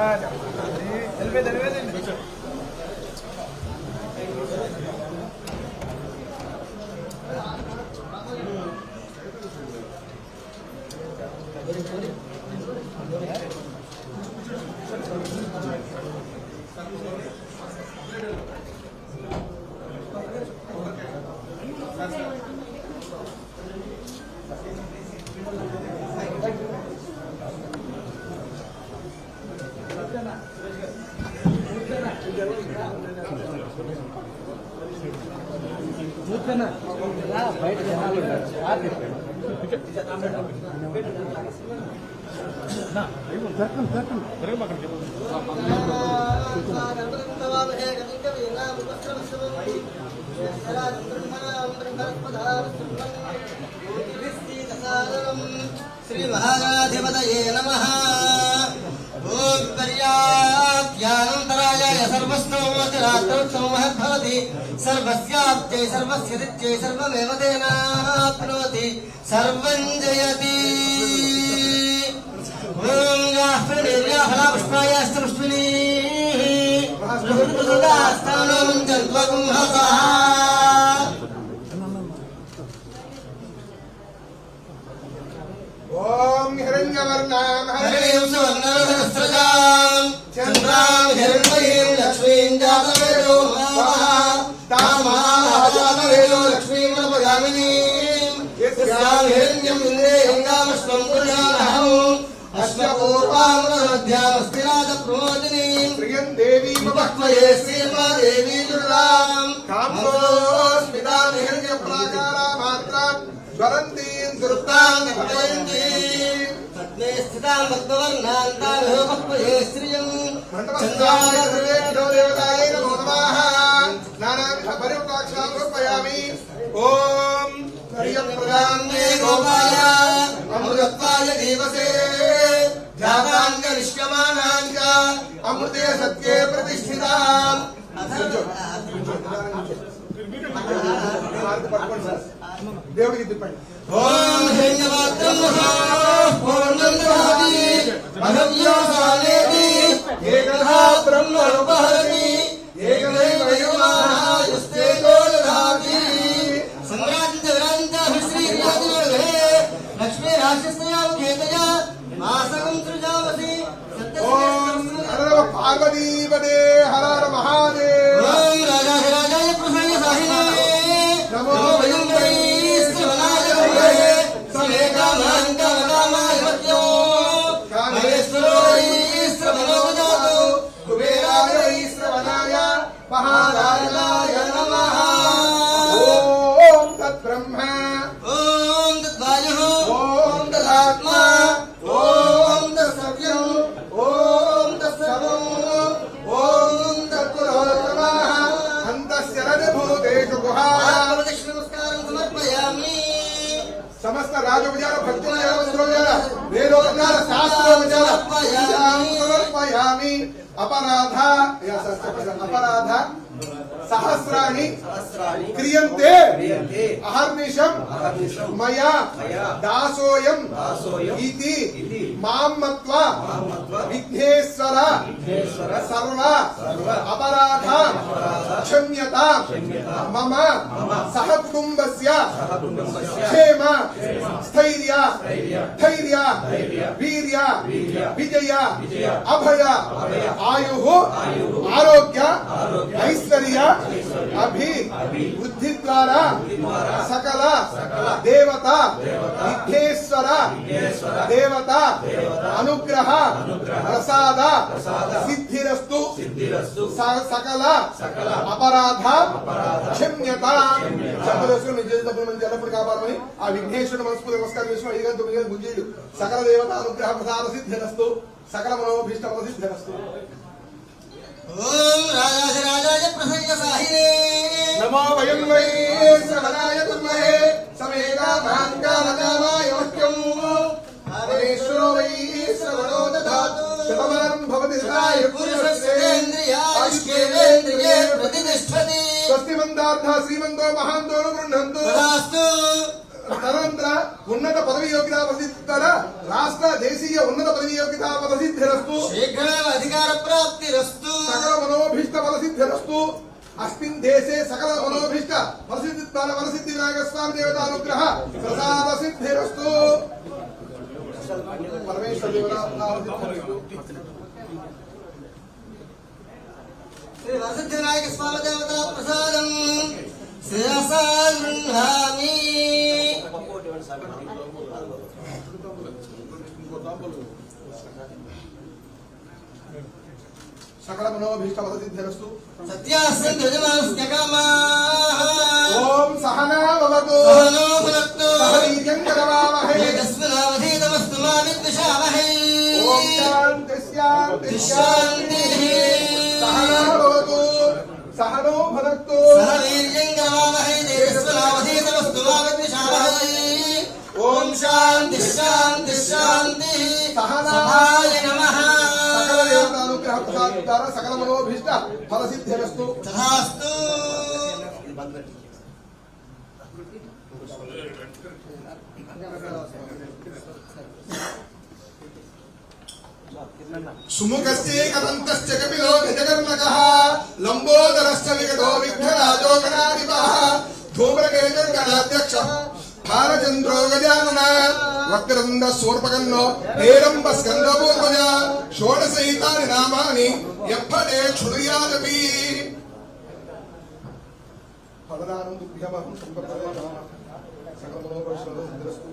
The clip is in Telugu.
బయట జనాలు శ్రీ మహారాధిపతయే నమః. ఓం పర్యాప్త్యానంతరాయాయ సర్వస్నోమతిరాత్రోత్సవ మహద్భవతి. సర్వస్యాప్త్యై సర్వస్యదిత్యై సర్వమేవ తేనాప్నోతి సర్వం జయతి. ఓం యాః పుష్పిణీ స్థానం జన్మగుంహసః. ఓం హిరణ్యవర్ణాం హరిం సువర్ణరసస్రజాం చంద్రాం హిరణ్మయీం లక్ష్మీం జాతవేదో తామాజాతవేదో లక్ష్మీం నమయామినీం యస్యాం హిరణ్యం ఇంద్రేయం గామశ్వం పురుషానహం అశ్వపూర్వామధ్యామస్తి రాజ ప్రమోదినీం ప్రియం దేవీ మహత్వయే శ్రీమాదేవీ దుర్గాం కాంతోస్మితాం హిరణ్య ప్రాకారామాత్రాం జ్వలంతీం సుప్తాం కపయంతీం తత్నే స్థితాం భక్తవర్ణాంతాం మహత్వయే శ్రియం మండపస్థాయ సర్వేభ్యో దేవతాయై నమో నమః. నానావిధ పరిపాక్షాం సమర్పయామి. ఓం ప్రదాం మే గోపాయ అమృతత్వాయ దేవసే జాతాంగ నిష్క్యమానాంచ అమృతే సత్యే ప్రతిష్ఠితాం. దేవుడికి తిప్పండి. ఓం హిరణ్యపాత్రం పూర్ణం దదాతి మహవ్యోసానేతి ఏకదా బ్రహ్మణోపహరతి ఏకదైవ యుమాయుస్తేజో దదాతి. సంగ్రాంత విరాంత శ్రీ రాజే లక్ష్మీ రాక్షసయాం కేతయా మాసకం సృజావసి ఓం హర పార్వతీపదే హర హర మహాదేవ. ఓం రాజాధిరాజాయ ప్రసన్న సాహినే నమో వయం వై శ్రవణాయ సమేకామాన్ కామకామాయ మధ్యో మహేశ్వరో వై శ్రవణో జాతో కుబేరాయ శ్రవణాయ మహారాజాయ నమః. ఓం తద్బ్రహ్మ ఓం తద్వాయుః ఓం తదాత్మా ఓం తత్సవ్యం ఓం తత్సవం ఓం తత్పురోత్తమః అంతఃశరణభూతేషు గుహాయాం. నమస్కారం సమర్పయామి. సమస్త రాజోపచార భక్తుల వస్త్రోపచార వేదోపచార శాస్త్రోపచార సమర్పయామి. అపరాధ అపరాధ సహస్రాణి క్రియంతే అహర్నిశం మయా దాసోయం ఇతి మాం మత్వా విఘ్నేశ్వర సర్వ అపరాధ క్షమ్యతాం మమ సహ కుటుంబస్య క్షేమ స్థైర్య ధైర్య వీర్య విజయ అభయ ఆయుః ఆరోగ్య ఐశ్వర్య వృద్ధి ద్వారా సకల దేవత విఘ్నేశ్వర దేవత అనుగ్రహ ప్రసాద సిద్ధిరస్తు సకల అపరాధ క్షమ్యత జలపుడు కాపాడమని ఆ విఘ్నేశ్వరుడు మనస్ఫూర్తి నమస్కారం చేసిన 5 9 గుంజీలు సకల దేవత అనుగ్రహ ప్రసాద సిద్ధిరస్తు సకల మనోభీష్ట సిద్ధిరస్తు. ఓం రాజాధిరాజాయ ప్రసన్న సాహినే నమో వయం వై శ్రవణాయ కుర్మహే సమేకామాన్ కామకామాయ మహ్యం పరమేశ్వరో వై శ్రవణో దధాతు శతమానం భవతి సదాయ పురుషస్యేంద్రియాయుష్కేంద్రియే ప్రతిష్టతి. స్వస్తి మందార్థ శ్రీమంతో మహాంతో గృహంతు. తదనంతర ఉన్నత పదవి యోగ్యతా ప్రసిద్ధ రాష్ట్ర దేశీయ ఉన్నత పదవి యోగ్యతా ప్రసిద్ధిరస్తు. శీఘ్రమేవ అధికార अस्मिन् देशे सकल मनोभीष्ट फलसिद्धि विनायक स्वामी देवता अनुग्रह प्रसाद सिद्धिरस्तु परमेश्वर देवता శ్రీ వరసిద్ధి వినాయక స్వామి దేవతా ప్రసాదం శిరసా గృహామి. सकल मनोभीष्ट फलसिद्धिरस्तु సత్యాస్సంతు యజమానస్య కామాః. ओम सहना भवतु సహనో భునక్తు सह वीर्यं करवावहै తస్మిన్నావధీతమస్తు మా విద్విషావహై. ओम शांति शांति శాంతిః. सहना भवतु सहनो भुनक्तु సహ వీర్యం కరవావహై తస్మిన్నావధీతమస్తు మా విద్విషావహై. ఓం శాంతి శాంతి శాంతి. సహాయ నమః. सकल देवतानुग्रह प्रसाद द्वारा सकल मनोभीष्ट फलसिद्धिरस्तु తథాస్తు. सुमुखस्य कदन्तश्च कपिलो गजकर्णकः लम्बोदरश्च विकटो विघ्नराजो गणाधिपः धूम्रकेतुर्गणाध्यक्षः भालचन्द्रो गजानन वक्रतुण्ड शूर्पकर्णो हेरम्ब स्कन्दपूर्वज षोडशैतानि नामानि यप्पदे क्षुर्यादपि फलदानं तुभ्यमहं सम्प्रदाय नमः सकलमनोभीष्टफलसिद्धिरस्तु